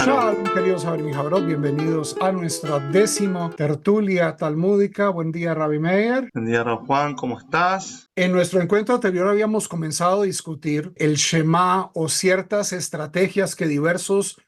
Shalom. Shalom, queridos Javerim y Javerot, bienvenidos a nuestra 10ª tertulia talmúdica. Buen día, Rabbi Meir. Buen día, Rab Juan, ¿cómo estás? En nuestro encuentro anterior habíamos comenzado a discutir el Shema o ciertas estrategias que diversos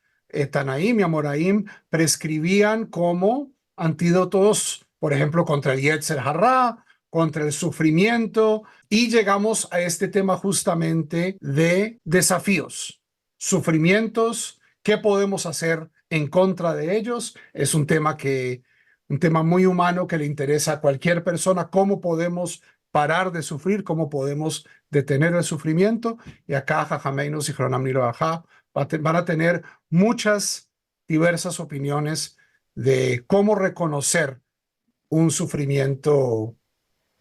Tanaim y Amoraim prescribían como antídotos, por ejemplo, contra el Yetzer Hará, contra el sufrimiento, y llegamos a este tema justamente de desafíos, sufrimientos, qué podemos hacer en contra de ellos. Es un tema muy humano que le interesa a cualquier persona, cómo podemos parar de sufrir, cómo podemos detener el sufrimiento. Y acá Jajameinos y Jronam Niroajá van a tener muchas diversas opiniones de cómo reconocer un sufrimiento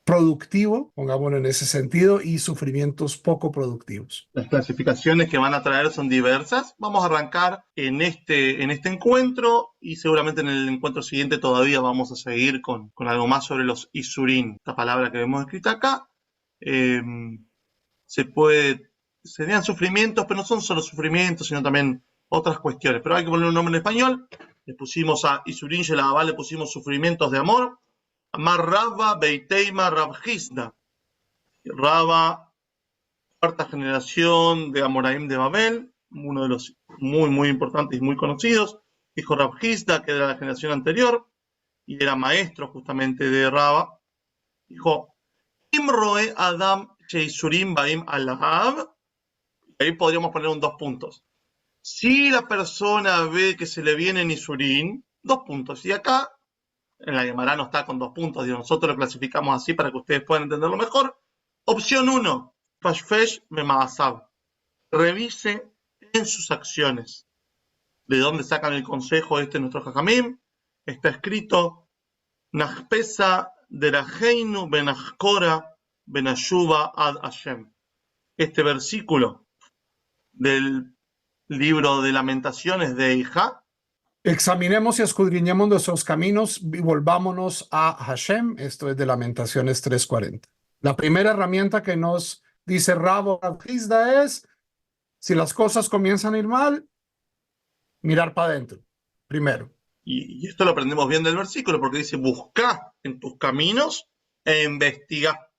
productivo, pongámoslo en ese sentido, y sufrimientos poco productivos. Las clasificaciones que van a traer son diversas. Vamos a arrancar en este encuentro y seguramente en el encuentro siguiente todavía vamos a seguir con algo más sobre los Isurín, esta palabra que vemos escrita acá. Serían sufrimientos, pero no son solo sufrimientos, sino también otras cuestiones. Pero hay que poner un nombre en español. Le pusimos a Isurín Shelabá, le pusimos sufrimientos de amor. Amar Rabba Beiteima Rabjisda. Rabba, cuarta generación de Amoraim de Babel, uno de los muy importantes y muy conocidos. Hijo Rabjisda, que era la generación anterior, y era maestro justamente de Rabba. Dijo, Imroe Adam Sheisurim Baim Alahav. Ahí podríamos poner un 2 puntos. Si la persona ve que se le viene Isurim, 2 puntos. Y acá, en la Gemara no está con 2 puntos, nosotros lo clasificamos así para que ustedes puedan entenderlo mejor. Opción 1, Fashfesh Memaasav. Revise en sus acciones. ¿De dónde sacan el consejo nuestro Jajamim? Está escrito, Nachpesa deraheinu benachkora benayuba ad Hashem. Este versículo del libro de Lamentaciones de Ijá. Examinemos y escudriñemos nuestros caminos y volvámonos a Hashem. Esto es de Lamentaciones 3:40. La primera herramienta que nos dice Rabo Rabjisda es, si las cosas comienzan a ir mal, mirar para adentro, primero. Y esto lo aprendemos bien del versículo, porque dice, busca en tus caminos e investiga.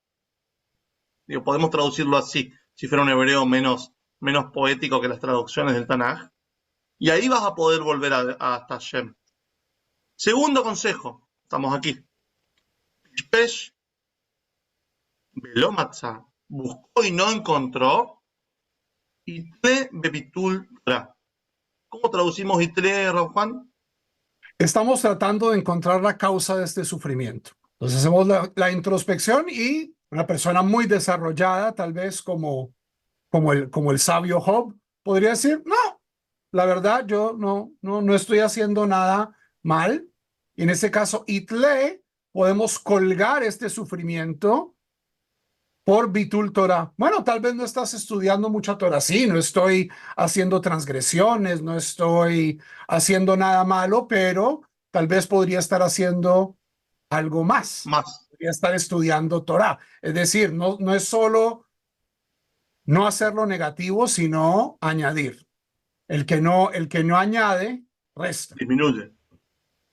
Podemos traducirlo así, si fuera un hebreo menos poético que las traducciones del Tanaj. Y ahí vas a poder volver hasta Hashem. Segundo consejo, estamos aquí. Pesh Velomatza, buscó y no encontró. Itle bebitul Torah. ¿Cómo traducimos Itle, Rav Juan? Estamos tratando de encontrar la causa de este sufrimiento. Entonces hacemos la introspección, y una persona muy desarrollada, tal vez como el sabio Job, podría decir, no, la verdad yo no estoy haciendo nada mal. Y en este caso, Itle, podemos colgar este sufrimiento por Bitul Torah. Bueno, tal vez no estás estudiando mucha Torah. Sí, no estoy haciendo transgresiones, no estoy haciendo nada malo, pero tal vez podría estar haciendo algo más. Podría estar estudiando Torah. Es decir, no es solo no hacerlo negativo, sino añadir. El que no añade, resta. Disminuye,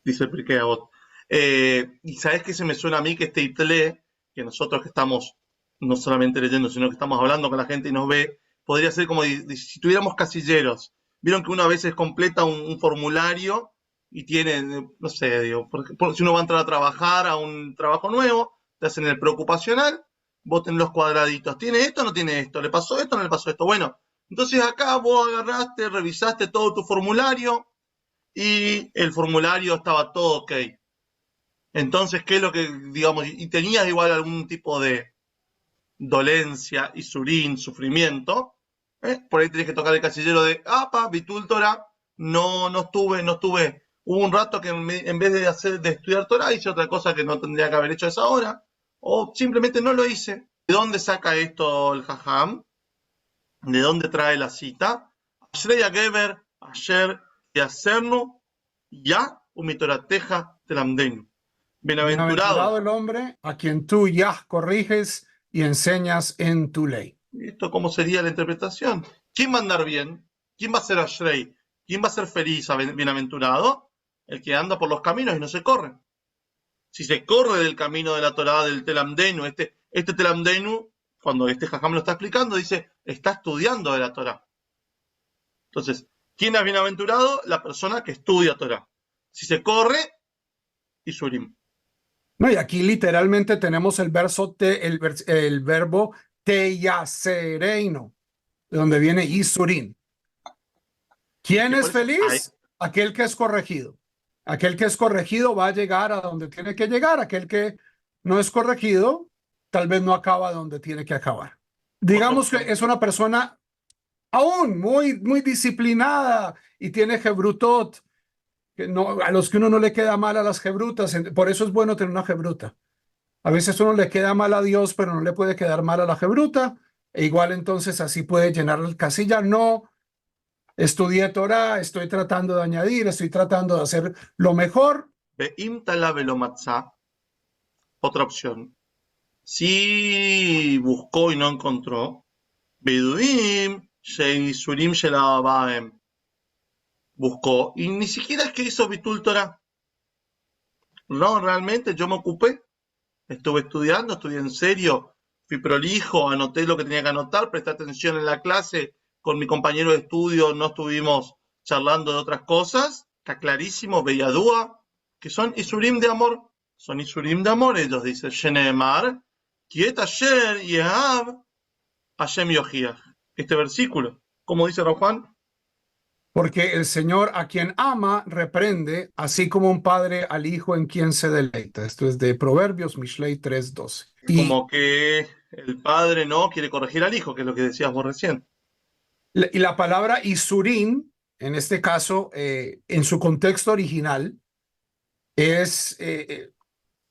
dice el Pirkei Avot. Y sabes que se me suena a mí que este Itle, que nosotros que estamos no solamente leyendo, sino que estamos hablando con la gente y nos ve, podría ser como si tuviéramos casilleros. Vieron que uno a veces completa un formulario y tiene, no sé, si uno va a entrar a trabajar a un trabajo nuevo, te hacen el preocupacional, voten los cuadraditos. ¿Tiene esto o no tiene esto? ¿Le pasó esto o no le pasó esto? Bueno, entonces acá vos agarraste, revisaste todo tu formulario y el formulario estaba todo ok. Entonces, ¿qué es lo que, digamos, y tenías igual algún tipo de dolencia, isurín, sufrimiento? Por ahí tenés que tocar el casillero de, Bitul Torah, no estuve. Hubo un rato que en vez de estudiar Torah hice otra cosa que no tendría que haber hecho a esa hora, o simplemente no lo hice. ¿De dónde saca esto el Jajam? ¿De dónde trae la cita? Ashrei Geber, Asher Yasernu, Ya Umitorateja Telamdenu. Bienaventurado el hombre a quien tú ya corriges y enseñas en tu ley. ¿Esto cómo sería la interpretación? ¿Quién va a andar bien? ¿Quién va a ser Ashrei? ¿Quién va a ser feliz, bienaventurado? El que anda por los caminos y no se corre. Si se corre del camino de la Torá, del Telamdenu, este Telamdenu, cuando este Jajam lo está explicando, dice, está estudiando de la Torá. Entonces, ¿quién es bienaventurado? La persona que estudia Torá. Si se corre, Isurim. No, y aquí literalmente tenemos el el verbo teyasereino, de donde viene Isurim. ¿Quién es feliz? Aquel que es corregido. Aquel que es corregido va a llegar a donde tiene que llegar. Aquel que no es corregido, tal vez no acaba donde tiene que acabar. Digamos que es una persona aún muy disciplinada y tiene jebrutot, que no, a los que uno no le queda mal a las jebrutas. Por eso es bueno tener una jebruta. A veces uno le queda mal a Dios, pero no le puede quedar mal a la jebruta. E igual entonces así puede llenar el casilla. No. Estudié Torah, estoy tratando de añadir, estoy tratando de hacer lo mejor. Ve'im talab lo matzah, otra opción. Si buscó y no encontró, Beduim shein isurim shelabaem. Buscó y ni siquiera es que hizo Bitul Torah. No, realmente yo me ocupé. Estuve estudiando, estudié en serio, fui prolijo, anoté lo que tenía que anotar, presté atención en la clase, con mi compañero de estudio no estuvimos charlando de otras cosas, está clarísimo, Beyadúa, que son Isurim de amor, son Isurim de amor, ellos dicen, Shenemar, Kiet Asher Yehav Hashem Yohiach. Este versículo, como dice Rav Juan, Porque el Señor a quien ama reprende, así como un padre al hijo en quien se deleita. Esto es de Proverbios, Mishlei 3:12. como que el padre no quiere corregir al hijo, que es lo que decías vos recién. Y la palabra Isurim, en este caso, en su contexto original, es,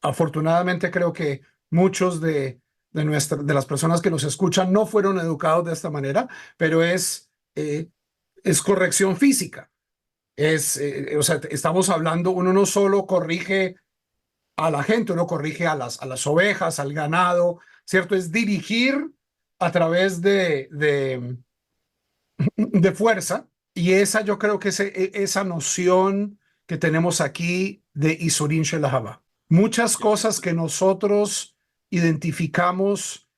afortunadamente creo que muchos de las personas que nos escuchan no fueron educados de esta manera, pero es corrección física. O sea, estamos hablando, uno no solo corrige a la gente, uno corrige a las ovejas, al ganado, ¿cierto? Es dirigir a través de fuerza. Y esa yo creo que es esa noción que tenemos aquí de Isurin Shelahaba. Muchas cosas que nosotros identificamos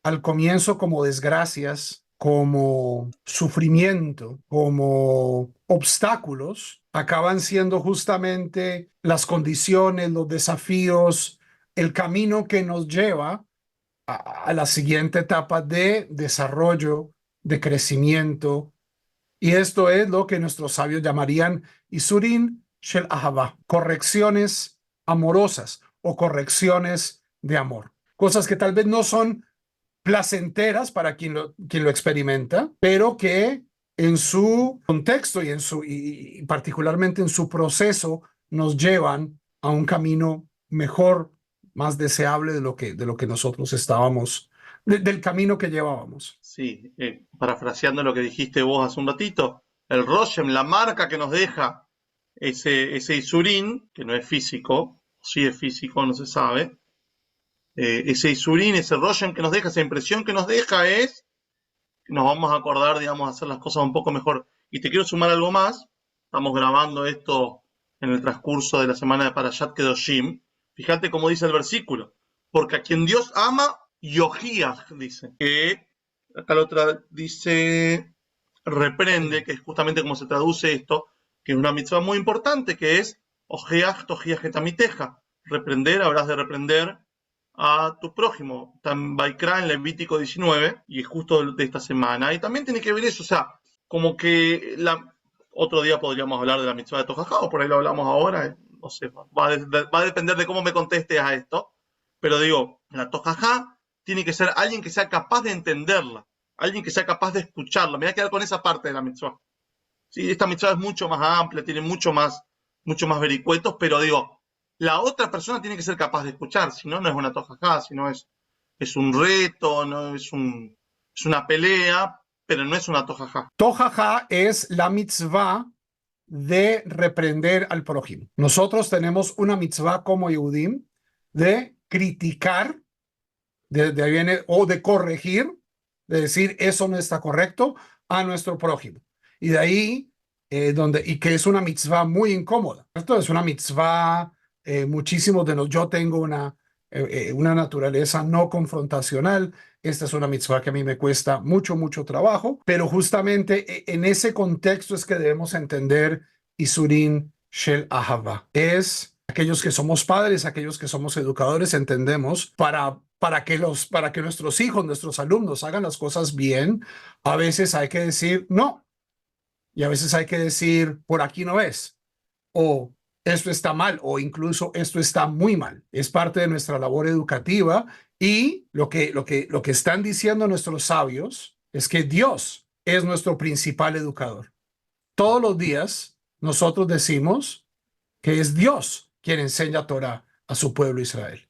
al comienzo como desgracias, como sufrimiento, como obstáculos, acaban siendo justamente las condiciones, los desafíos, el camino que nos lleva a la siguiente etapa de desarrollo, de crecimiento. Y esto es lo que nuestros sabios llamarían Isurin Shel Ahava, correcciones amorosas o correcciones de amor. Cosas que tal vez no son placenteras para quien lo experimenta, pero que en su contexto y particularmente en su proceso nos llevan a un camino mejor, más deseable de lo que nosotros estábamos, del camino que llevábamos. Sí, parafraseando lo que dijiste vos hace un ratito, el Roshem, la marca que nos deja ese Isurín, que no es físico, sí es físico, no se sabe, ese Isurín, ese Roshem que nos deja, esa impresión que nos deja es, nos vamos a acordar, digamos, a hacer las cosas un poco mejor. Y te quiero sumar algo más, estamos grabando esto en el transcurso de la semana de Parashat Kedoshim, fíjate cómo dice el versículo, porque a quien Dios ama, Yohiach, dice, que acá la otra dice reprende, que es justamente como se traduce esto, que es una mitzvah muy importante, que es Ojeach Tojiach etamiteja, reprender, habrás de reprender a tu prójimo. Tan Baikra en Levítico 19, y es justo de esta semana. Y también tiene que ver eso, o sea, como que otro día podríamos hablar de la mitzvah de Tojajá, o por ahí lo hablamos ahora, no sé, va a depender de cómo me contestes a esto, pero digo, la Tojajá tiene que ser alguien que sea capaz de entenderla, alguien que sea capaz de escucharla. Me voy a quedar con esa parte de la mitzvah. Sí, esta mitzvah es mucho más amplia, tiene mucho más vericuetos, pero digo, la otra persona tiene que ser capaz de escuchar, si no, no es una tojajá, si no es un reto, no es una pelea, pero no es una tojajá. Tojajá es la mitzvah de reprender al prójimo. Nosotros tenemos una mitzvah como Yehudim de criticar, de ahí viene, o de corregir, de decir eso no está correcto a nuestro prójimo. Y de ahí y que es una mitzvah muy incómoda. Esto es una mitzvah, muchísimos de nosotros, yo tengo una naturaleza no confrontacional. Esta es una mitzvah que a mí me cuesta mucho, mucho trabajo, pero justamente en ese contexto es que debemos entender Isurin Shel Ahava. Es aquellos que somos padres, aquellos que somos educadores, entendemos para que nuestros hijos, nuestros alumnos hagan las cosas bien, a veces hay que decir no, y a veces hay que decir por aquí no es, o esto está mal, o incluso esto está muy mal. Es parte de nuestra labor educativa, y lo que están diciendo nuestros sabios es que Dios es nuestro principal educador. Todos los días nosotros decimos que es Dios quien enseña Torah a su pueblo Israel.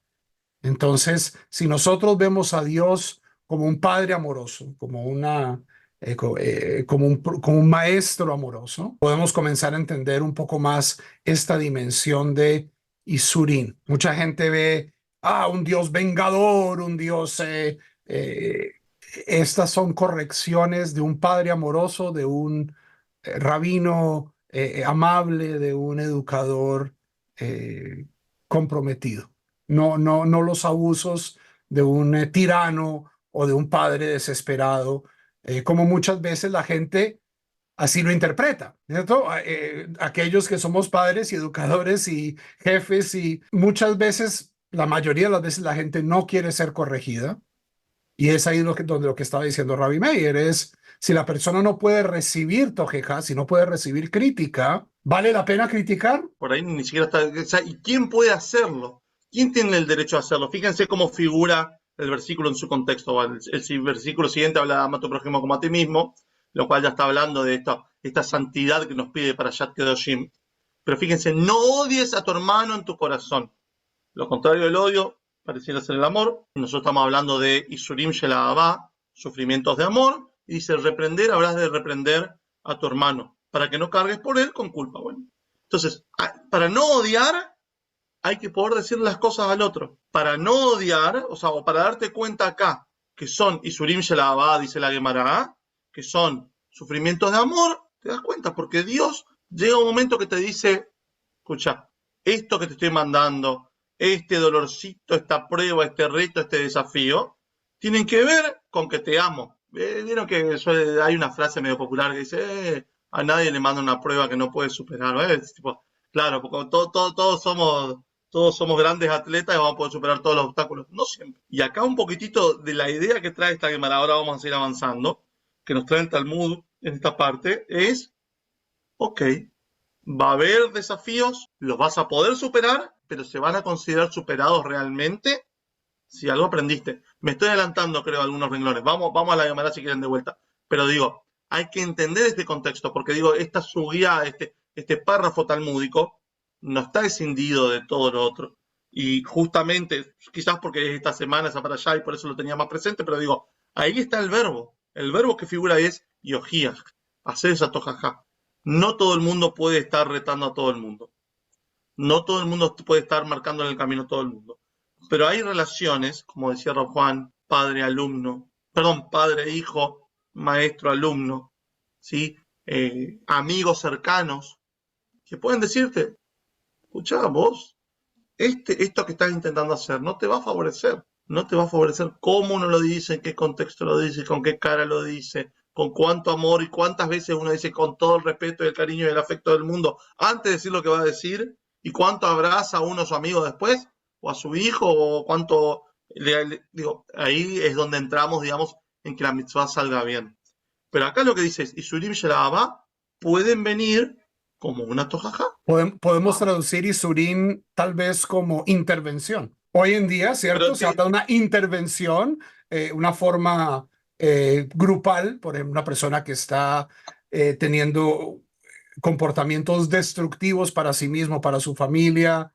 Entonces, si nosotros vemos a Dios como un padre amoroso, como un maestro amoroso, podemos comenzar a entender un poco más esta dimensión de Isurín. Mucha gente ve, un Dios vengador, un Dios... estas son correcciones de un padre amoroso, de un rabino amable, de un educador comprometido. No los abusos de un tirano o de un padre desesperado, como muchas veces la gente así lo interpreta, ¿cierto? Aquellos que somos padres y educadores y jefes, y muchas veces, la mayoría de las veces, la gente no quiere ser corregida. Y es ahí donde lo que estaba diciendo Rabbi Meir es, si la persona no puede recibir tojeja, si no puede recibir crítica, ¿vale la pena criticar? Por ahí ni siquiera está. O sea, ¿y quién puede hacerlo? ¿Quién tiene el derecho a hacerlo? Fíjense cómo figura el versículo en su contexto. El versículo siguiente habla de ama a tu prójimo como a ti mismo, lo cual ya está hablando de esta santidad que nos pide para Yad Kedoshim. Pero fíjense, no odies a tu hermano en tu corazón. Lo contrario del odio pareciera ser el amor. Nosotros estamos hablando de Isurim Shel Ahavá, sufrimientos de amor, y dice, reprender, habrás de reprender a tu hermano, para que no cargues por él con culpa. Bueno, entonces, para no odiar, hay que poder decir las cosas al otro. Para no odiar, o para darte cuenta acá, que son Isurim Shel Ahavá, dice la Gemara, que son sufrimientos de amor, te das cuenta, porque Dios llega un momento que te dice, escucha, esto que te estoy mandando, este dolorcito, esta prueba, este reto, este desafío, tienen que ver con que te amo. Vieron que hay una frase medio popular que dice, a nadie le manda una prueba que no puede superar, ¿no? Tipo, claro, porque todos somos grandes atletas y vamos a poder superar todos los obstáculos. No siempre. Y acá un poquitito de la idea que trae esta Gemara, ahora vamos a seguir avanzando, que nos trae el Talmud en esta parte, es, ok, va a haber desafíos, los vas a poder superar, pero se van a considerar superados realmente si algo aprendiste. Me estoy adelantando, creo, algunos renglones. Vamos a la Gemara si quieren de vuelta. Pero digo, hay que entender este contexto, porque digo, esta subía, este párrafo talmúdico, no está escindido de todo lo otro. Y justamente, quizás porque esta semana es para allá y por eso lo tenía más presente, pero digo, ahí está el verbo. El verbo que figura es yojiach, hacer esa tojajá. No todo el mundo puede estar retando a todo el mundo. No todo el mundo puede estar marcando en el camino a todo el mundo. Pero hay relaciones, como decía Rob Juan, padre-hijo, maestro-alumno, ¿sí? Amigos cercanos, que pueden decirte, escuchá, vos, esto que estás intentando hacer no te va a favorecer. No te va a favorecer cómo uno lo dice, en qué contexto lo dice, con qué cara lo dice, con cuánto amor y cuántas veces uno dice con todo el respeto y el cariño y el afecto del mundo antes de decir lo que va a decir, y cuánto abraza a uno a su amigo después, o a su hijo, o cuánto... digo, ahí es donde entramos, digamos, en que la mitzvah salga bien. Pero acá lo que dice es, Isurim Shelahaba pueden venir como una tojaja. Podemos traducir Isurín tal vez como intervención. Hoy en día, ¿cierto? Se habla de una intervención, una forma grupal, por ejemplo, una persona que está teniendo comportamientos destructivos para sí mismo, para su familia,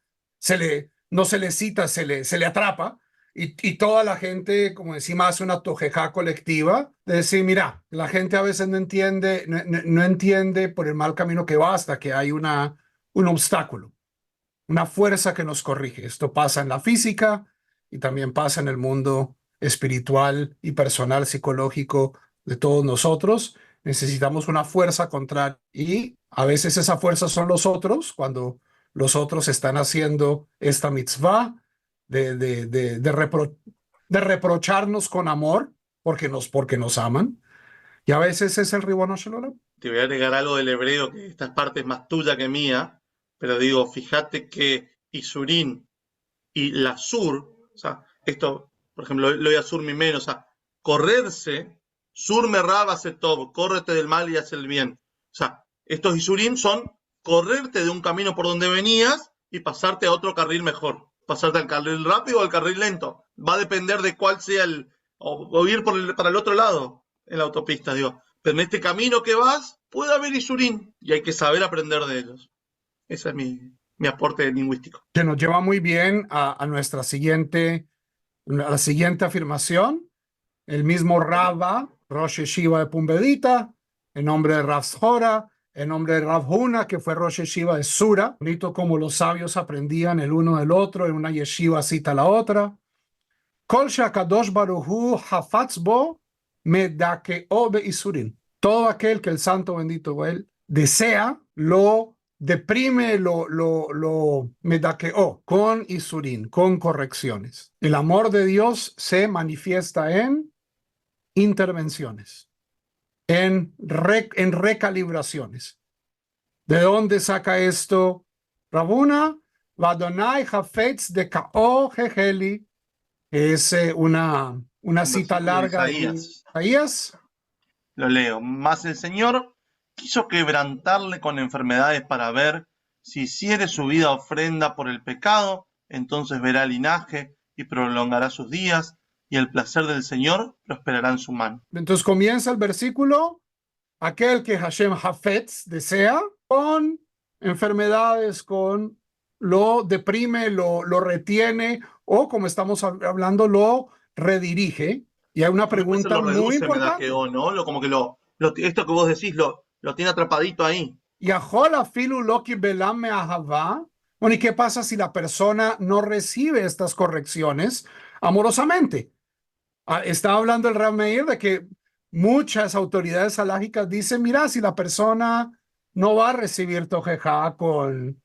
no se le cita, se le atrapa, y toda la gente, como decimos, hace una tojejá colectiva de decir, mira, la gente a veces no entiende por el mal camino que va hasta que hay un obstáculo, una fuerza que nos corrige. Esto pasa en la física y también pasa en el mundo espiritual y personal, psicológico de todos nosotros. necesitamos una fuerza contraria. Y a veces esa fuerza son los otros, cuando los otros están haciendo esta mitzvah de reprocharnos con amor porque nos aman. Y a veces es el Ribono Shel Olam. Te voy a agregar algo del hebreo, que esta parte es más tuya que mía, pero digo, fíjate que Isurín y la sur, o sea, esto, por ejemplo, lo voy a sur mi menos, o sea, correrse, sur me raba hace todo, córrete del mal y hace el bien. O sea, estos Isurín son correrte de un camino por donde venías y pasarte a otro carril mejor, pasarte al carril rápido o al carril lento. Va a depender de cuál sea o ir para el otro lado en la autopista, digo. Pero en este camino que vas, puede haber Isurín y hay que saber aprender de ellos. Ese es mi aporte lingüístico. Que nos lleva muy bien a la siguiente afirmación. El mismo Rava, Rosh Yeshiva de Pumbedita, en nombre de Rav Zhora, en nombre de Rav Huna, que fue Rosh Yeshiva de Sura. Bonito como los sabios aprendían el uno del otro, en una yeshiva cita la otra. Kol she'akadosh baruch hu hafetz bo medakeo beisurim. Todo aquel que el santo bendito él desea, lo deprime, lo medaqueó con isurín, con correcciones. El amor de Dios se manifiesta en intervenciones, en recalibraciones. ¿De dónde saca esto Rabuna? Vadonai hafetz de kao jejeli. Es una cita larga de Isaías. Lo leo. Mas el Señor quiso quebrantarle con enfermedades para ver si hiciere su vida ofrenda por el pecado, entonces verá linaje y prolongará sus días, y el placer del Señor prosperará en su mano. Entonces comienza el versículo, aquel que Hashem Hafetz desea, con enfermedades, con lo deprime, lo retiene, o como estamos hablando, lo redirige. Y hay una pregunta muy importante. ¿No? Como que esto que vos decís lo tiene atrapadito ahí. Bueno, ¿y qué pasa si la persona no recibe estas correcciones amorosamente? Está hablando el Rav Meir de que muchas autoridades halágicas dicen, mira, si la persona no va a recibir Tojejá con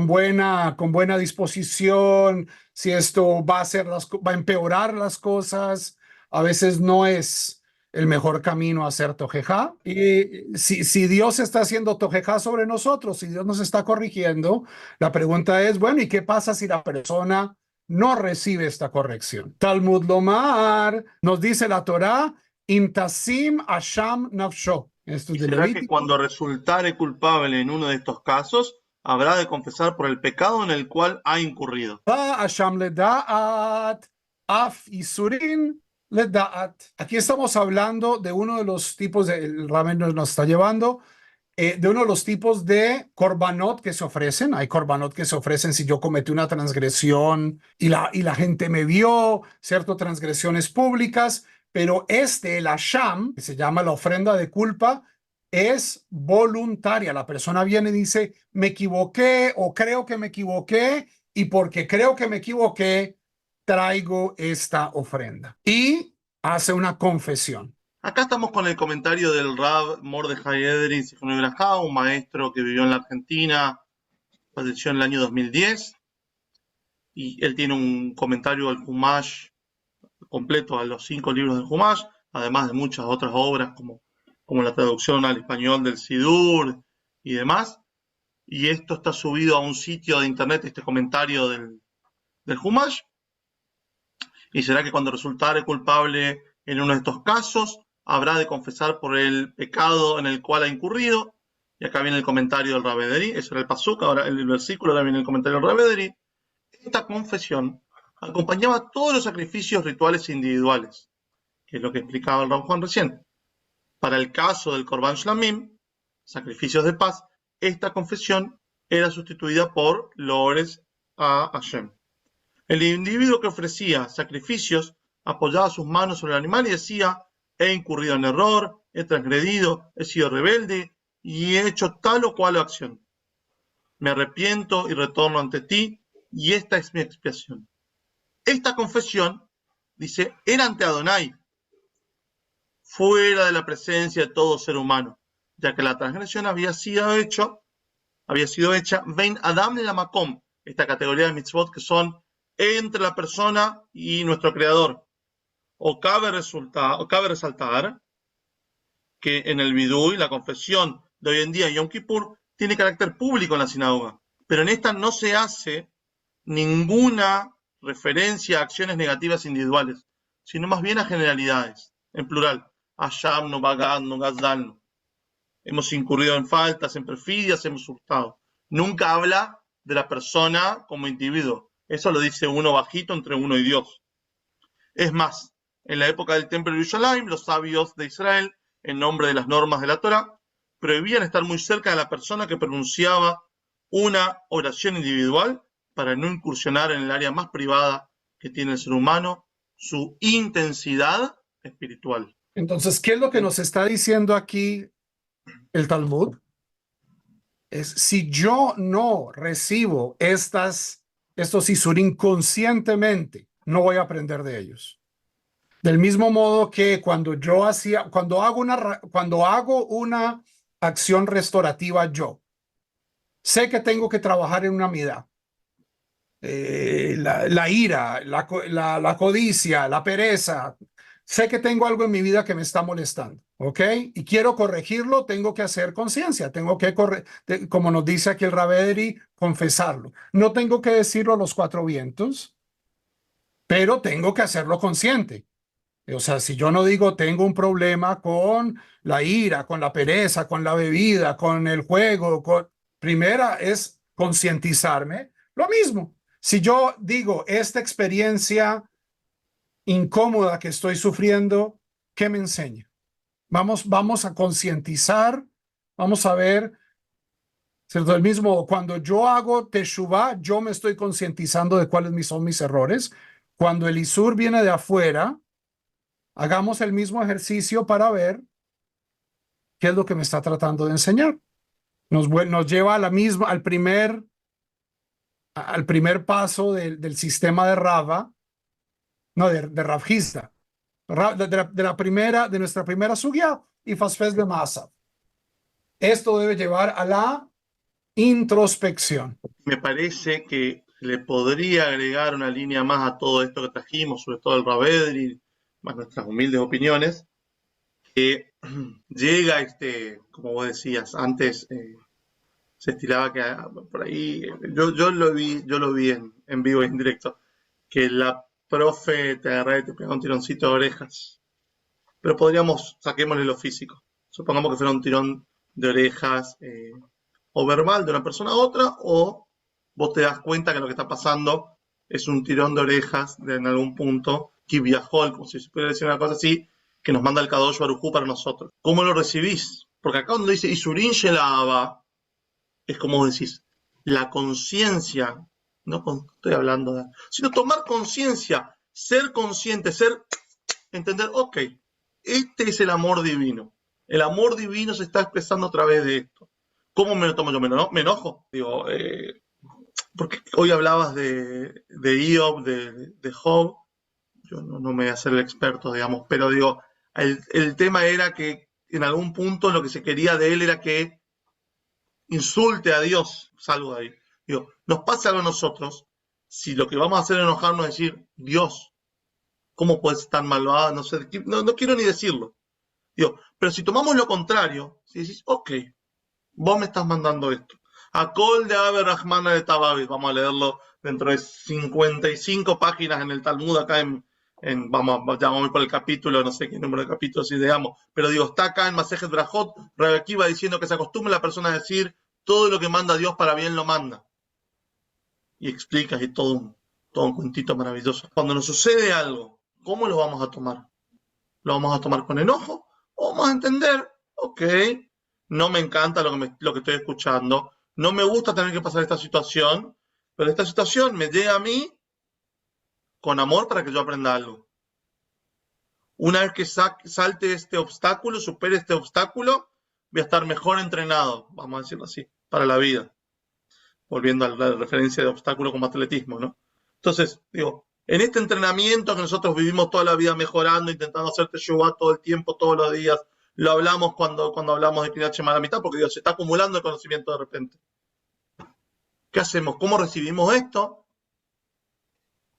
buena disposición, si esto va a empeorar las cosas, a veces no es el mejor camino a hacer Tojejá. Y si Dios está haciendo Tojejá sobre nosotros, si Dios nos está corrigiendo, la pregunta es, bueno, ¿y qué pasa si la persona no recibe esta corrección? Talmud Lomar, nos dice la Torá, Imtasim Asham Nafsho. Esto es de ¿Será Levítico. que cuando resultare culpable en uno de estos casos, habrá de confesar por el pecado en el cual ha incurrido? Asham ledaat, af isurin ledaat. Aquí estamos hablando de uno de los tipos, el Ramen nos está llevando, de uno de los tipos de korbanot que se ofrecen. Hay korbanot que se ofrecen si yo cometí una transgresión y la gente me vio, ciertas transgresiones públicas, pero el asham, que se llama la ofrenda de culpa, es voluntaria. La persona viene y dice, me equivoqué o creo que me equivoqué, y porque creo que me equivoqué, traigo esta ofrenda. Y hace una confesión. Acá estamos con el comentario del Rav Mordechai Edrin Zichrono Libraja, un maestro que vivió en la Argentina, falleció en el año 2010, y él tiene un comentario al Humash completo, a los 5 libros del Humash, además de muchas otras obras como la traducción al español del Sidur y demás. Y esto está subido a un sitio de internet, este comentario del Humash. Y será que cuando resultare culpable en uno de estos casos, habrá de confesar por el pecado en el cual ha incurrido. Y acá viene el comentario del Rav Ederi, ese era el pasuk, ahora el versículo, ahora viene el comentario del Rav Ederi. Esta confesión acompañaba todos los sacrificios rituales individuales, que es lo que explicaba el Rav Juan recién. Para el caso del Korban Shlamim, sacrificios de paz, esta confesión era sustituida por loores a Hashem. El individuo que ofrecía sacrificios apoyaba sus manos sobre el animal y decía, he incurrido en error, he transgredido, he sido rebelde y he hecho tal o cual acción. Me arrepiento y retorno ante ti y esta es mi expiación. Esta confesión, dice, era ante Adonai. fuera de la presencia de todo ser humano, ya que la transgresión había sido hecha Vein Adam la Makom, esta categoría de mitzvot que son entre la persona y nuestro creador. Cabe resaltar que en el Vidui, la confesión de hoy en día, Yom Kippur, tiene carácter público en la sinagoga, pero en esta no se hace ninguna referencia a acciones negativas individuales, sino más bien a generalidades, en plural. Asham, no bagad, no gazdal. Hemos incurrido en faltas, en perfidias, hemos hurtado. Nunca habla de la persona como individuo. Eso lo dice uno bajito entre uno y Dios. Es más, en la época del Templo de Yerushalayim, los sabios de Israel, en nombre de las normas de la Torá, prohibían estar muy cerca de la persona que pronunciaba una oración individual para no incursionar en el área más privada que tiene el ser humano, su intensidad espiritual. Entonces, ¿qué es lo que nos está diciendo aquí el Talmud? Es si yo no recibo estos isurim conscientemente, no voy a aprender de ellos. Del mismo modo que cuando hago una acción restaurativa, yo sé que tengo que trabajar en una midá. La ira, la codicia, la pereza. Sé que tengo algo en mi vida que me está molestando, ¿ok? Y quiero corregirlo, tengo que hacer conciencia, tengo que, como nos dice aquí el Rabedri, confesarlo. No tengo que decirlo a los cuatro vientos, pero tengo que hacerlo consciente. O sea, si yo no digo tengo un problema con la ira, con la pereza, con la bebida, con el juego, primera es concientizarme. Lo mismo. Si yo digo esta experiencia incómoda que estoy sufriendo, ¿qué me enseña? Vamos a concientizar, vamos a ver, ¿cierto? El mismo, cuando yo hago teshuvah, yo me estoy concientizando de cuáles son mis errores. Cuando el isur viene de afuera, hagamos el mismo ejercicio para ver qué es lo que me está tratando de enseñar. Nos lleva a al primer paso del sistema de Rava, no, de Rav Hizda, de nuestra primera sugya y Fasfes de Masa. Esto debe llevar a la introspección. Me parece que le podría agregar una línea más a todo esto que trajimos, sobre todo el Rabedri, más nuestras humildes opiniones, que llega como vos decías, antes se estilaba que por ahí, yo lo vi en vivo y en directo, que la profe te agarra y te pega un tironcito de orejas. Pero saquémosle lo físico. Supongamos que fuera un tirón de orejas o verbal de una persona a otra, o vos te das cuenta que lo que está pasando es un tirón de orejas en algún punto, que viajó, como si se pudiera decir una cosa así, que nos manda el Kadosh Baruj Hu para nosotros. ¿Cómo lo recibís? Porque acá cuando dice Isurin Shelaba, es como decís, la conciencia, no estoy hablando de, sino tomar conciencia, ser consciente, entender, ok, este es el amor divino. El amor divino se está expresando a través de esto. ¿Cómo me lo tomo yo? ¿Me enojo? Digo, porque hoy hablabas de Iob, de Job. Yo no me voy a hacer el experto, digamos, pero digo, el tema era que en algún punto lo que se quería de él era que insulte a Dios, salgo de ahí. Digo, nos pasa algo a nosotros, si lo que vamos a hacer es enojarnos, es decir, Dios, ¿cómo puedes estar malvado? No sé, no quiero ni decirlo. Digo, pero si tomamos lo contrario, si decís, ok, vos me estás mandando esto. Akol de Abe Rahmana de Tababis, vamos a leerlo dentro de 55 páginas en el Talmud, acá ya vamos a ir por el capítulo, no sé qué número de capítulos si digamos, pero digo, está acá en Masejet Brajot, Rabbi Akiva diciendo que se acostumbra la persona a decir, todo lo que manda Dios para bien lo manda. Y explicas y todo un cuentito maravilloso. Cuando nos sucede algo, ¿cómo lo vamos a tomar? ¿Lo vamos a tomar con enojo? ¿O vamos a entender? Ok, no me encanta lo que estoy escuchando, no me gusta tener que pasar esta situación, pero esta situación me llega a mí con amor para que yo aprenda algo. Una vez que salte este obstáculo, supere este obstáculo, voy a estar mejor entrenado, vamos a decirlo así, para la vida. Volviendo a la referencia de obstáculo como atletismo, ¿no? Entonces, digo, En este entrenamiento que nosotros vivimos toda la vida mejorando, intentando hacer Teshuvá todo el tiempo, todos los días, lo hablamos cuando hablamos de Kriyat Shema a la mitad, porque Dios se está acumulando el conocimiento de repente. ¿Qué hacemos? ¿Cómo recibimos esto?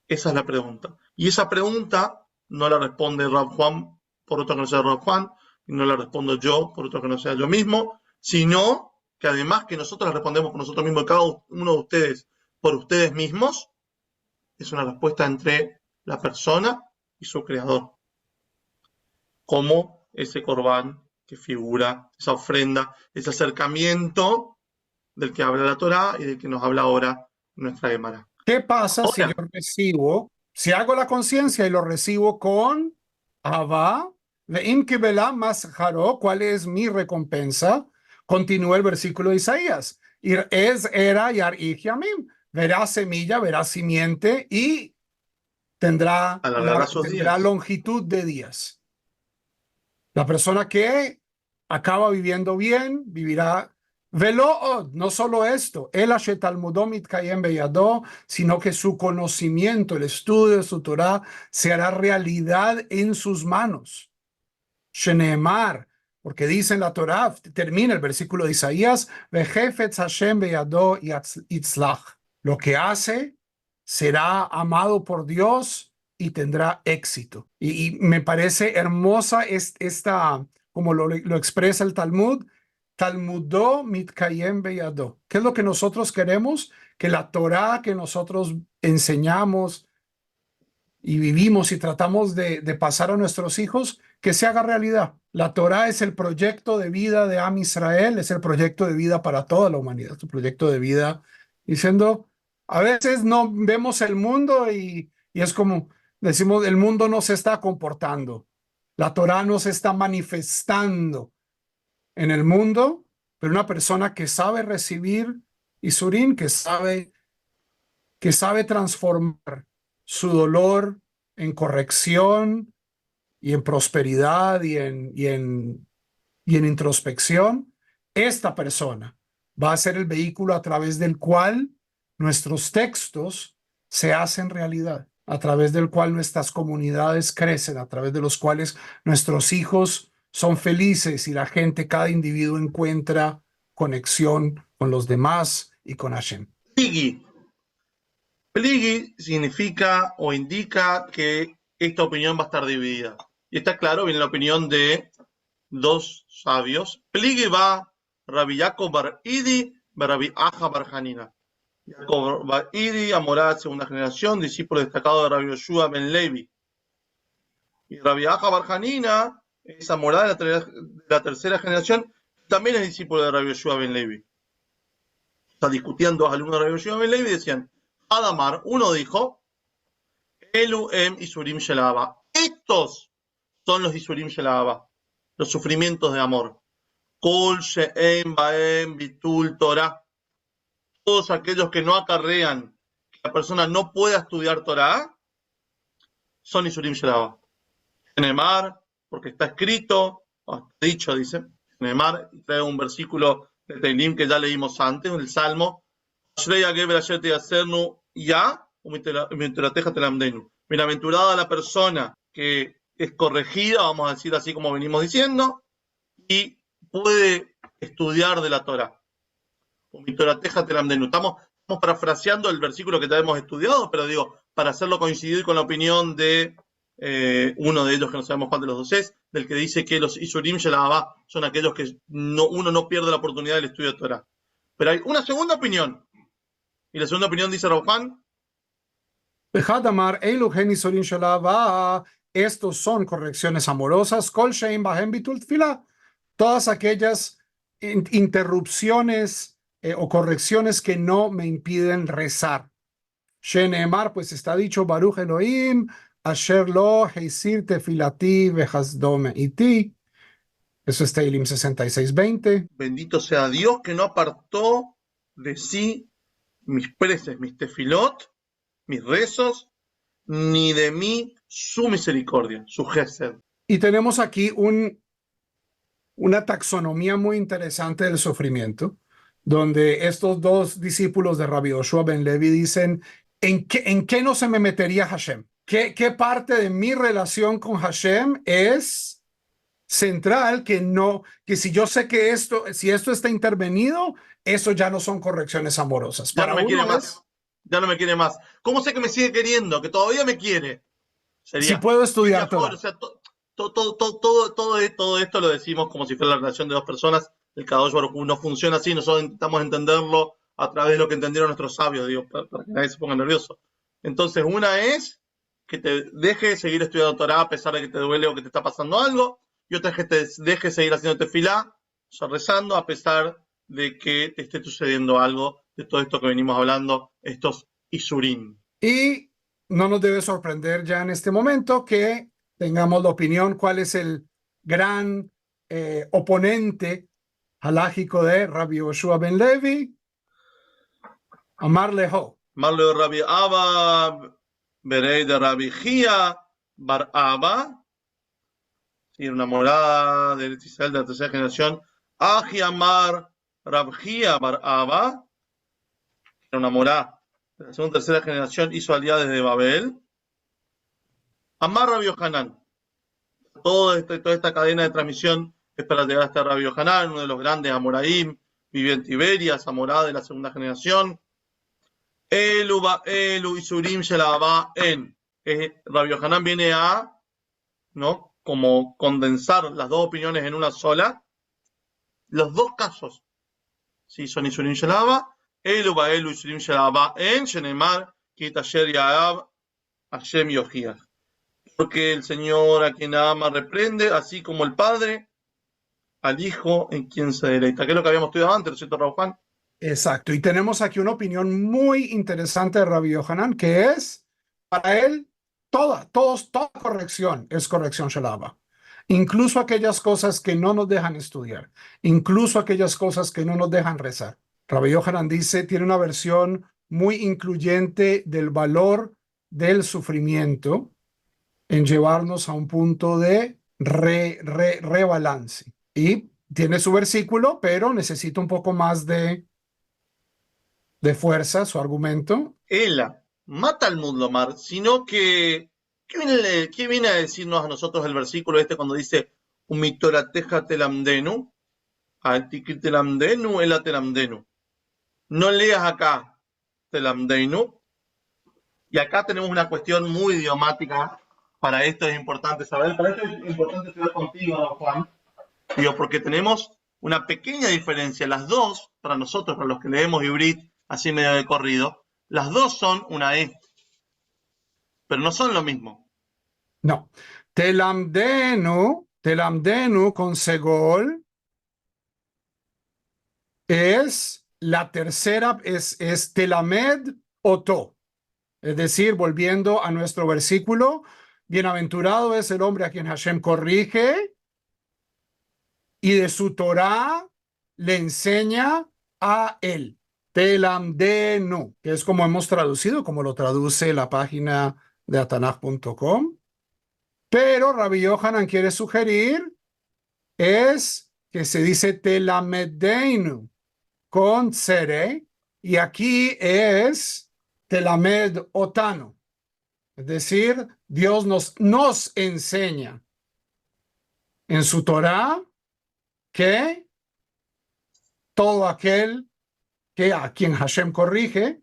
Esa es la pregunta. Y esa pregunta no la responde Rav Juan por otro que no sea Rav Juan, y no la respondo yo por otro que no sea yo mismo, sino que además que nosotros la respondemos por nosotros mismos, cada uno de ustedes por ustedes mismos, es una respuesta entre la persona y su creador. Como ese corbán que figura, esa ofrenda, ese acercamiento del que habla la Torá y del que nos habla ahora nuestra Gemara. ¿Qué pasa si yo Ahora, recibo, si hago la conciencia y lo recibo con Abba, ve'im kibela masjaro, ¿cuál es mi recompensa? Continúa el versículo de Isaías. Era yar yamim, verá semilla, verá simiente y tendrá alargará sus días. longitud de días. La persona que acaba viviendo bien, vivirá Velood, no solo esto, el Talmudomit Kayem Beyado, sino que su conocimiento, el estudio de su Torah, se hará realidad en sus manos. Sheneemar, porque dice en la Torah, termina el versículo de Isaías, Vejefetz Hashem Beyado Itzlach. Lo que hace será amado por Dios y tendrá éxito. Y me parece hermosa esta, como lo expresa el Talmud, Talmudó mitkayem beyado. ¿Qué es lo que nosotros queremos? Que la Torah que nosotros enseñamos y vivimos y tratamos de pasar a nuestros hijos, que se haga realidad. La Torah es el proyecto de vida de Am Israel, es el proyecto de vida para toda la humanidad, es un proyecto de vida diciendo, a veces no vemos el mundo y es como decimos, el mundo no se está comportando, la Torah no se está manifestando en el mundo, pero una persona que sabe recibir Isurín, que sabe transformar su dolor en corrección y en prosperidad y en introspección, esta persona va a ser el vehículo a través del cual nuestros textos se hacen realidad, a través del cual nuestras comunidades crecen, a través de los cuales nuestros hijos son felices y la gente, cada individuo encuentra conexión con los demás y con Hashem. Pligi. Pligi significa o indica que esta opinión va a estar dividida. Y está claro, viene la opinión de dos sabios. Pligi va Rabbi Yaakov bar Idi, Rabbi Aja bar Hanina. Yaakov bar Idi, Amorá, segunda generación, discípulo destacado de Rabbi Yoshua ben Levi. Y Rabbi Aja bar Hanina es Amorá de la tercera generación, también es discípulo de Rabbi Yoshua ben Levi. Está discutiendo dos alumnos de Rabbi Yoshua ben Levi y decían, Adamar, uno dijo, Elu em Isurim Shelaba. Estos son los Isurim Shelaba, los sufrimientos de amor. Kol She'em Baem Bitul Torah. Todos aquellos que no acarrean que la persona no pueda estudiar Torah, son Isurim Shelaba. Neemar, porque está escrito, dicho, dice, Neemar, trae un versículo de Teilim que ya leímos antes, el Salmo, bienaventurada la persona que es corregida, vamos a decir así como venimos diciendo, y puede estudiar de la Torah. Estamos parafraseando el versículo que ya hemos estudiado, pero digo, para hacerlo coincidir con la opinión de uno de ellos, que no sabemos cuál de los dos es, del que dice que los Isurim Shelabá son aquellos que uno no pierde la oportunidad del estudio de Torah. Pero hay una segunda opinión, y la segunda opinión dice Rav Juan, estos son correcciones amorosas, Kol Shein Bahem Bitul Tfilah, todas aquellas interrupciones o correcciones que no me impiden rezar. Sheneemar, pues está dicho, Baruch Elohim, Asher lo heisir tefilati vehasdome iti. Eso es Teilim 66:20. Bendito sea Dios que no apartó de sí mis preces, mis tefilot, mis rezos, ni de mí su misericordia, su gesed. Y tenemos aquí una taxonomía muy interesante del sufrimiento, donde estos dos discípulos de Rabbi Yoshua ben Levi dicen en qué no se me metería Hashem? ¿Qué parte de mi relación con Hashem es central que si yo sé que si esto está intervenido, eso ya no son correcciones amorosas? Ya no Para me quiere uno es, más. Ya no me quiere más. ¿Cómo sé que me sigue queriendo? Que todavía me quiere. si Sería puedo estudiar Kiriafor, o Torah. sea, todo esto lo decimos como si fuera la relación de dos personas. El Kadosh Baruj Hu no funciona así, nosotros intentamos entenderlo a través de lo que entendieron nuestros sabios, digo, para que nadie se ponga nervioso. Entonces, una es que te deje seguir estudiando Torah a pesar de que te duele o que te está pasando algo, y otra es que te deje seguir haciendo tefilá, o sea, rezando a pesar de que te esté sucediendo algo de todo esto que venimos hablando, estos isurim. Y no nos debe sorprender ya en este momento que tengamos la opinión cuál es el gran oponente halágico de Rabbi Yoshua ben Levi, Amar Leho. Marlo de Rabbi Abba, Berei de Rabbi Gia, Bar Abba, sí, una morada de Israel de la tercera generación, Aji Amar Rab Gia Bar Abba, era una morada de la segunda tercera generación, hizo aliados desde Babel, Amar Rabbi Yohanan, toda esta cadena de transmisión es para llegar hasta Rabbi Yohanan, uno de los grandes Amoraim, vivió en Tiberias, Amorá de la segunda generación, Elu Isurim Shelaba en. Rabbi Yohanan viene a, ¿no? Como condensar las dos opiniones en una sola. Los dos casos, sí, son Isurim Shelaba, Elu Isurim Shelaba en, Shenemar, Kitasher Yaab, Hashem Yohiach. Porque el Señor a quien ama reprende, así como el Padre al Hijo en quien se deleita. Que es lo que habíamos estudiado antes, ¿no es cierto, Raúl Juan? Exacto. Y tenemos aquí una opinión muy interesante de Rabbi Yohanan, que es, para él, toda corrección es corrección shalaba. Incluso aquellas cosas que no nos dejan estudiar, incluso aquellas cosas que no nos dejan rezar. Rabbi Yohanan dice, tiene una versión muy incluyente del valor del sufrimiento en llevarnos a un punto de rebalance. Y tiene su versículo, pero necesita un poco más de fuerza su argumento. Ela mata al Mudlomar, sino que ¿qué viene a decirnos a nosotros el versículo este cuando dice Umitorateja telamdenu? Atiki telamdenu, ela telamdenu. No leas acá telamdenu. Y acá tenemos una cuestión muy idiomática. Para esto es importante saber. Para esto es importante estudiar contigo, ¿no, Juan? Digo, porque tenemos una pequeña diferencia. Las dos, para nosotros, para los que leemos Ibrit, así medio de corrido, las dos son una E, pero no son lo mismo. No. Telamdenu con Segol es la tercera, es Telamed Oto. Es decir, volviendo a nuestro versículo, bienaventurado es el hombre a quien Hashem corrige y de su Torah le enseña a él. Telamdenu, que es como hemos traducido, como lo traduce la página de atanaj.com. Pero Rabbi Yohanan quiere sugerir es que se dice Telamedeinu con Sere, y aquí es Telamed Otano. Es decir, Dios nos enseña en su Torah que todo aquel que a quien Hashem corrige,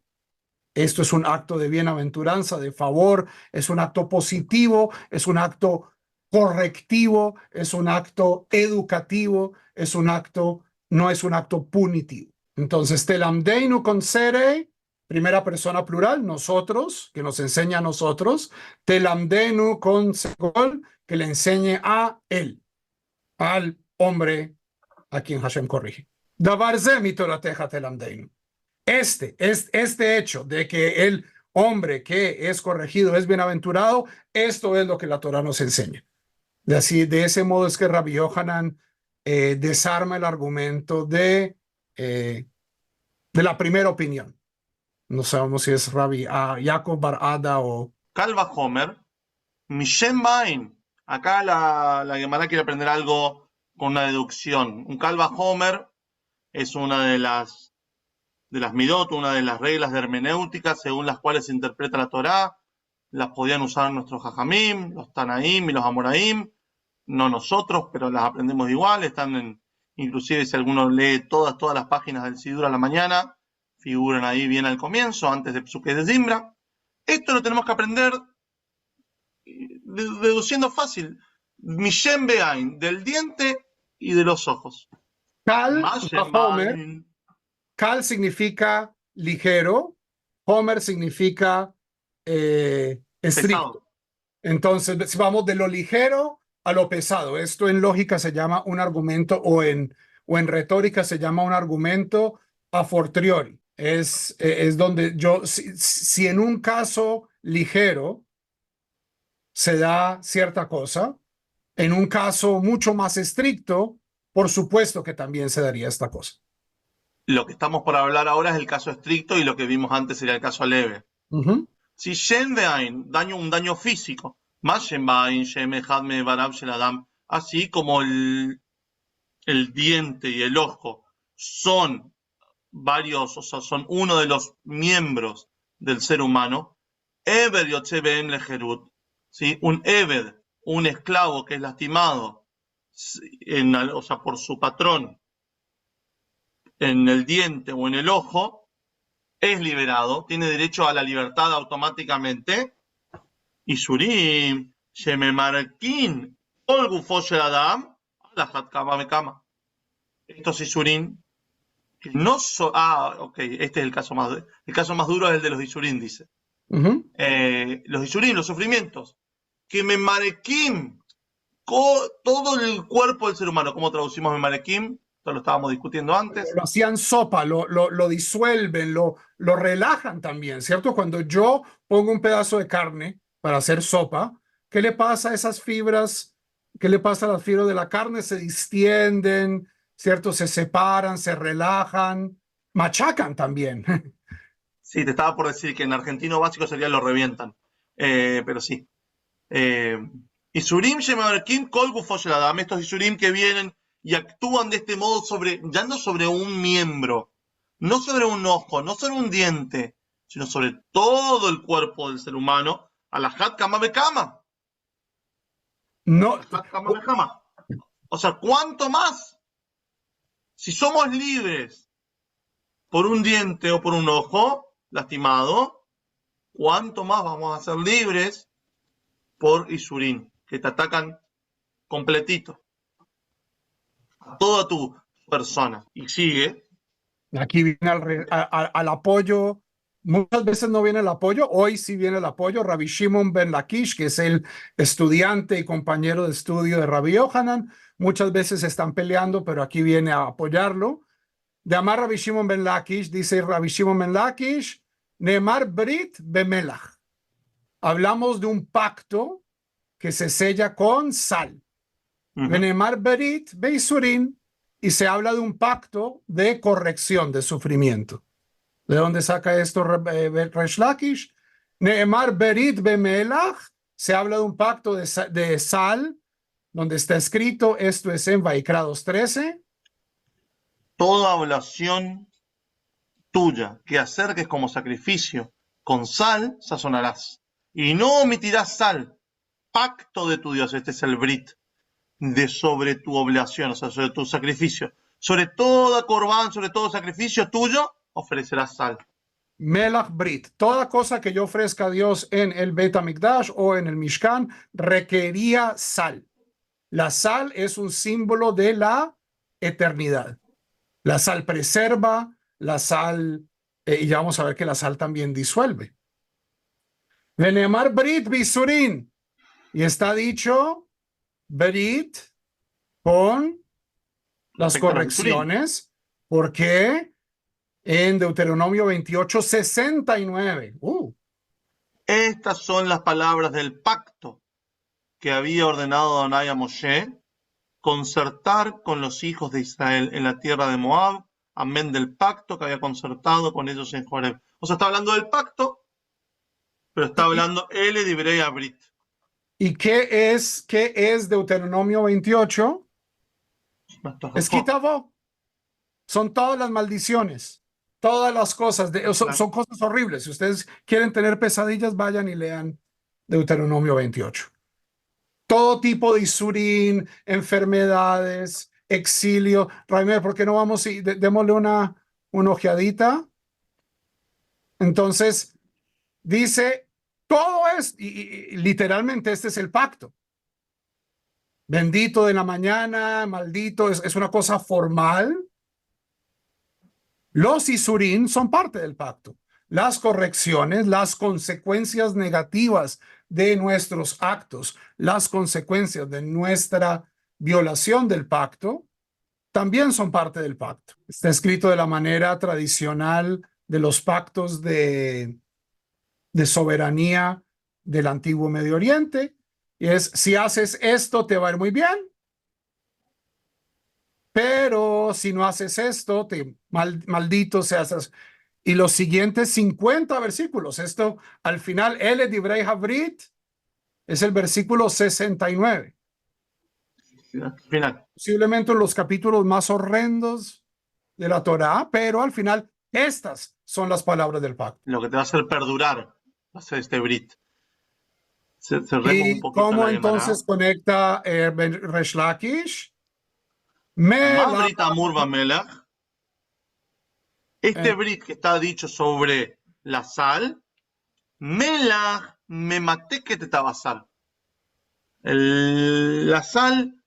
esto es un acto de bienaventuranza, de favor, es un acto positivo, es un acto correctivo, es un acto educativo, no es un acto punitivo. Entonces, telamdeinu con sere, primera persona plural, nosotros, que nos enseña a nosotros, telamdenu con segol, que le enseñe a él, al hombre a quien Hashem corrige. Davar ze mi torateja telamdeinu. Este hecho de que el hombre que es corregido es bienaventurado, esto es lo que la Torah nos enseña. De ese modo es que Rabbi Yohanan desarma el argumento de la primera opinión. No sabemos si es Rabbi Jacob Bar Ada o... Calva Homer, Mishem Bain. Acá la Gemara quiere aprender algo con una deducción. Un Calva Homer es una de las de las Midot, una de las reglas de hermenéutica según las cuales se interpreta la Torá. Las podían usar nuestros Jajamim, los Tanaim y los Amoraim, no nosotros, pero las aprendemos igual. Están inclusive si alguno lee todas las páginas del Sidur a la mañana, figuran ahí bien al comienzo, antes de Psuque de Zimbra. Esto lo tenemos que aprender deduciendo fácil. Mishem Beain, del diente y de los ojos. Kal, Mashem Homer. Beain. Kal significa ligero, Homer significa estricto. Pesado. Entonces, si vamos de lo ligero a lo pesado, esto en lógica se llama un argumento o en retórica se llama un argumento a fortiori. Es donde yo, si en un caso ligero se da cierta cosa, en un caso mucho más estricto, por supuesto que también se daría esta cosa. Lo que estamos por hablar ahora es el caso estricto y lo que vimos antes sería el caso leve. Si Shen Veain, un daño físico, más Shen Veain, Shem Echad Me'evarav Shel Adam, así como el diente y el ojo son varios, o sea, son uno de los miembros del ser humano, Eber Yotze Be'em Lejerut, ¿sí? Un Ebed, un esclavo que es lastimado, o sea, por su patrón, en el diente o en el ojo, es liberado, tiene derecho a la libertad automáticamente. Y Surim, Shememarkin, Olgufo Shel Adam, Alajat Kama Mekama. Estos Isurim, que no son. Ok, este es el caso más duro, es el de los Isurim, dice. Los Isurim, los sufrimientos, que Memarekim, todo el cuerpo del ser humano. ¿Cómo traducimos Memarekim? Esto lo estábamos discutiendo antes. Lo hacían sopa, lo disuelven, lo relajan también, ¿cierto? Cuando yo pongo un pedazo de carne para hacer sopa, ¿qué le pasa a esas fibras? ¿Qué le pasa a las fibras de la carne? Se distienden, ¿cierto? Se separan, se relajan, machacan también. Sí, te estaba por decir que en argentino básico sería lo revientan, pero sí. Isurim Shememarkim Kol Gufo Shel Adam, estos Isurim que vienen y actúan de este modo ya no sobre un miembro, no sobre un ojo, no sobre un diente, sino sobre todo el cuerpo del ser humano, Alajat Kama Bekama. No, O sea, ¿cuánto más? Si somos libres por un diente o por un ojo lastimado, ¿cuánto más vamos a ser libres por Isurim, que te atacan completito a toda tu persona? Y sigue. Aquí viene al apoyo. Muchas veces no viene el apoyo, hoy sí viene el apoyo. Rabbi Shimon ben Lakish, que es el estudiante y compañero de estudio de Rabbi Yohanan, muchas veces están peleando, pero aquí viene a apoyarlo. De Amar Rabbi Shimon ben Lakish, dice Rabbi Shimon ben Lakish, Neemar Brit Bemelach. Hablamos de un pacto que se sella con sal. Neemar Brit Beisurin, y se habla de un pacto de corrección de sufrimiento. ¿De dónde saca esto Resh Lakish? Neemar Berit Bemelach, se habla de un pacto de sal, donde está escrito, esto es en Vaikra 2:13. Toda oblación tuya que acerques como sacrificio con sal, sazonarás. Y no omitirás sal, pacto de tu Dios, este es el Brit, de sobre tu oblación, o sea, sobre tu sacrificio. Sobre toda corbán, sobre todo sacrificio tuyo, ofrecerás sal. Melach Brit, toda cosa que yo ofrezca a Dios en el Bet HaMikdash o en el Mishkan requería sal. La sal es un símbolo de la eternidad. La sal preserva, la sal, y ya vamos a ver que la sal también disuelve. Venemar Brit Bisurin, y está dicho Brit con las correcciones, porque en Deuteronomio 28:69. Estas son las palabras del pacto que había ordenado Adonai a Moshe, concertar con los hijos de Israel en la tierra de Moab, amén del pacto que había concertado con ellos en Joreb. O sea, está hablando del pacto, pero está hablando el Divrei Abrit. ¿Y qué es Deuteronomio 28? Es Kitavó. Son todas las maldiciones. todas las cosas, son, Claro. son cosas horribles. Si ustedes quieren tener pesadillas, vayan y lean Deuteronomio 28. Todo tipo de isurín, enfermedades, exilio. Raimé, ¿por qué no vamos y démosle una ojeadita? Entonces, dice, todo es, y literalmente este es el pacto. Bendito de la mañana, maldito, es una cosa formal. Los isurín son parte del pacto. Las correcciones, las consecuencias negativas de nuestros actos, las consecuencias de nuestra violación del pacto, también son parte del pacto. Está escrito de la manera tradicional de los pactos de soberanía del antiguo Medio Oriente. Y es, si haces esto, te va a ir muy bien. Pero si no haces esto, maldito seas. Y los siguientes 50 versículos, esto al final, El Divrei Havrit, es el versículo 69. Final. Posiblemente los capítulos más horrendos de la Torá, pero al final, estas son las palabras del pacto. Lo que te va a hacer perdurar va a ser este Brit. Cerremos un ¿Y poquito cómo la Gemara. entonces conecta Resh Lakish? Más Mela, Brit Amur Bamelach. Este Brit que está dicho sobre la sal, Melach me maté que te tabasal. La sal,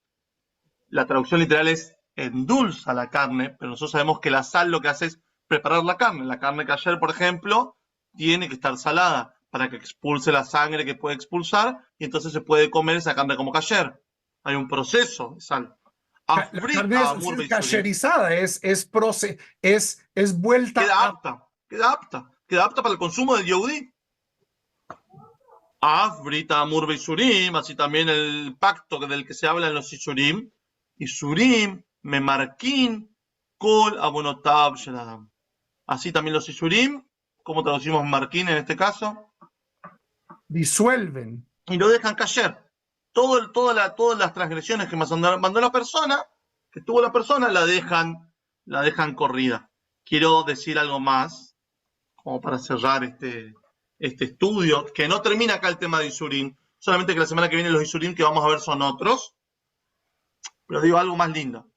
la traducción literal es endulza la carne, pero nosotros sabemos que la sal lo que hace es preparar la carne. La carne kasher, por ejemplo, tiene que estar salada para que expulse la sangre que puede expulsar y entonces se puede comer esa carne como kasher. Hay un proceso de sal. la carne es kasherizada, es vuelta Queda a... apta, queda apta para el consumo del Yehudí. Brita Amur Beisurim, así también el pacto del que se habla en los Isurim. Isurim, Memarkin, Kol Abonotab Sheladam. Así también los Isurim, como traducimos Markin en este caso, disuelven. y lo dejan caer. Todas las transgresiones que mandó la persona, que tuvo la persona, la dejan corrida. Quiero decir algo más, como para cerrar este estudio, que no termina acá el tema de Isurim, solamente que la semana que viene los Isurim que vamos a ver son otros, pero digo algo más lindo,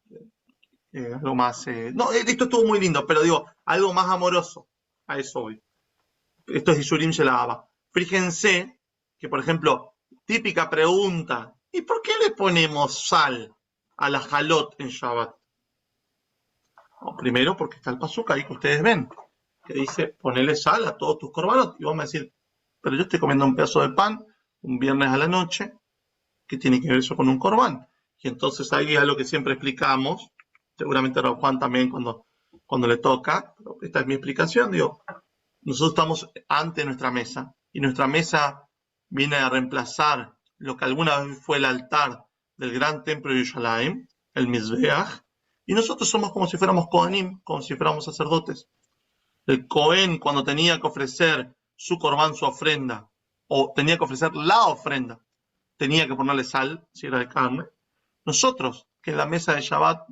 algo más, no, esto estuvo muy lindo, pero digo, algo más amoroso, a eso voy. Esto es Isurim Shelahaba. Fíjense que, por ejemplo, típica pregunta, ¿y por qué le ponemos sal a la jalot en Shabbat? Bueno, primero porque está el pasuk ahí que ustedes ven, que dice, ponele sal a todos tus korbanot. Y vamos a decir, pero yo estoy comiendo un pedazo de pan un viernes a la noche, ¿qué tiene que ver eso con un corbán? Y entonces ahí es lo que siempre explicamos, seguramente Rav Juan también cuando le toca, pero esta es mi explicación, digo, nosotros estamos ante nuestra mesa, y nuestra mesa viene a reemplazar lo que alguna vez fue el altar del gran templo de Yerushalayim, el Mizbeach, y nosotros somos como si fuéramos Kohanim, como si fuéramos sacerdotes. El Cohen, cuando tenía que ofrecer su corbán, su ofrenda, o tenía que ofrecer la ofrenda, tenía que ponerle sal, si era de carne. Nosotros, que en la mesa de Shabbat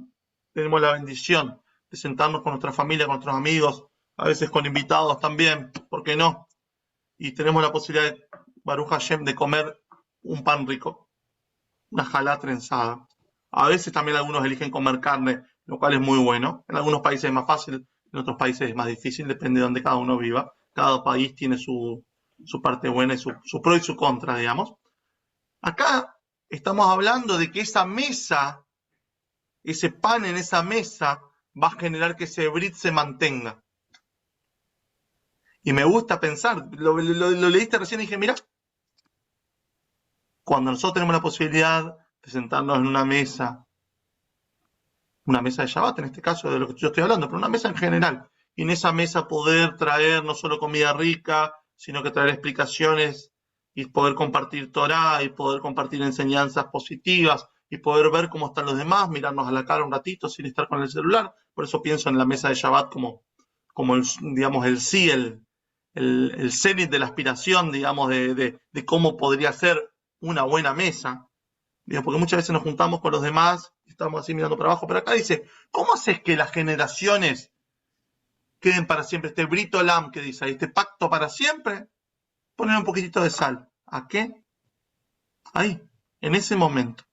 tenemos la bendición de sentarnos con nuestra familia, con nuestros amigos, a veces con invitados también, ¿por qué no? Y tenemos la posibilidad, Baruch Hashem, de comer un pan rico, una jalá trenzada. A veces también algunos eligen comer carne, lo cual es muy bueno. En algunos países es más fácil, en otros países es más difícil, depende de donde cada uno viva. Cada país tiene su parte buena y su pro y su contra, digamos. Acá estamos hablando de que esa mesa, ese pan en esa mesa, va a generar que ese brit se mantenga. Y me gusta pensar, lo leíste recién y dije, mira, cuando nosotros tenemos la posibilidad de sentarnos en una mesa de Shabbat, en este caso de lo que yo estoy hablando, pero una mesa en general, y en esa mesa poder traer no solo comida rica, sino que traer explicaciones y poder compartir Torah y poder compartir enseñanzas positivas y poder ver cómo están los demás, mirarnos a la cara un ratito sin estar con el celular. Por eso pienso en la mesa de Shabbat como el, digamos, el sí, el cenit de la aspiración, digamos, de cómo podría ser una buena mesa. Porque muchas veces nos juntamos con los demás y estamos así mirando para abajo, pero acá dice, ¿cómo haces que las generaciones queden para siempre, este Brit Olam que dice ahí, este pacto para siempre, poner un poquitito de sal. ¿A qué? Ahí, en ese momento.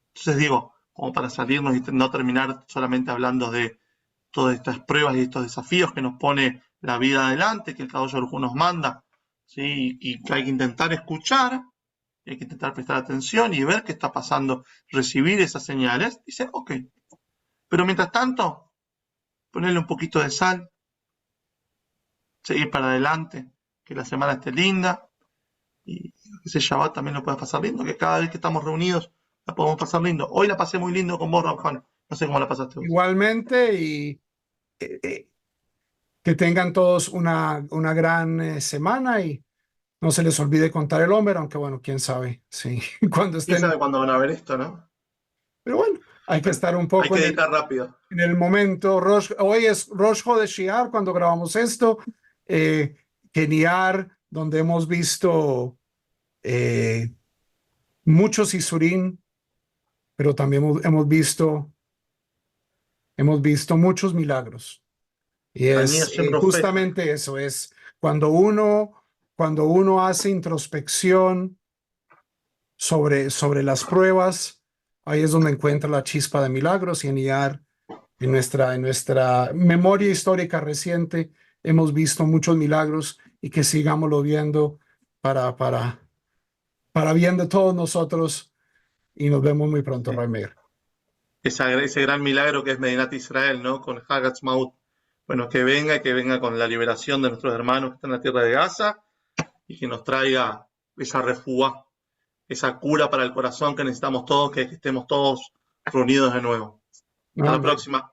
Entonces digo, como para salirnos y no terminar solamente hablando de todas estas pruebas y estos desafíos que nos pone la vida adelante, que el Kadosh Baruj Hu nos manda, ¿sí? Y que hay que intentar escuchar, hay que intentar prestar atención y ver qué está pasando, recibir esas señales, dice, ok. Pero mientras tanto, ponerle un poquito de sal, seguir para adelante, que la semana esté linda, y que ese Shabbat también lo puedas pasar lindo, que cada vez que estamos reunidos la podemos pasar lindo. Hoy la pasé muy lindo con vos, Juan. No sé cómo la pasaste vos. Igualmente, y que tengan todos una gran semana y no se les olvide contar el Homer, aunque bueno, quién sabe, sí, cuando ¿Quién estén. sabe cuándo van a ver esto, no? Pero bueno, hay que Bueno, estar un hay poco que editar rápido. en el momento. Hoy es Rosh Hodeshiar cuando grabamos esto. Eh, Keniar, donde hemos visto muchos Isurín, pero también hemos visto muchos milagros. Y Ani es Hashem Rofet. justamente eso, es cuando uno hace introspección sobre las pruebas, ahí es donde encuentra la chispa de milagros y en IAR, en nuestra memoria histórica reciente, hemos visto muchos milagros y que sigámoslo viendo para bien de todos nosotros y nos vemos muy pronto, Sí. Raimir. Ese gran milagro que es Medinat Israel, ¿no? Con Hagatzmaut. Bueno, que venga y que venga con la liberación de nuestros hermanos que están en la tierra de Gaza y que nos traiga esa refuá, esa cura para el corazón que necesitamos todos, que estemos todos reunidos de nuevo. Hasta la Amén. próxima.